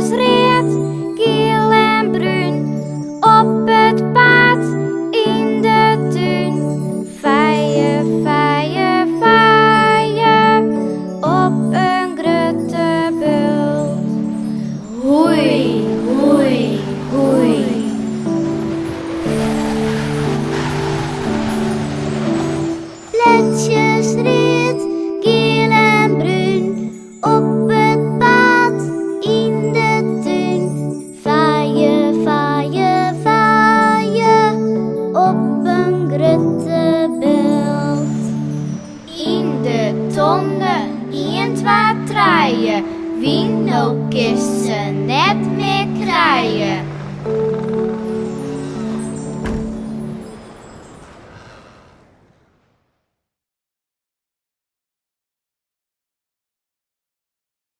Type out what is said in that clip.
reed, geel en bruin, op het paard in de tuin. Vaaien, vaaien, vaaien, op een grote bult. Hoei, hoei, hoei. Letjes reed, geel en bruin, op het paad in de tuin. Vaaien, vaaien, vaaien, op een grote bult. In de tonne, 1, 2, 3, wie nou kist ze net meer krijgen.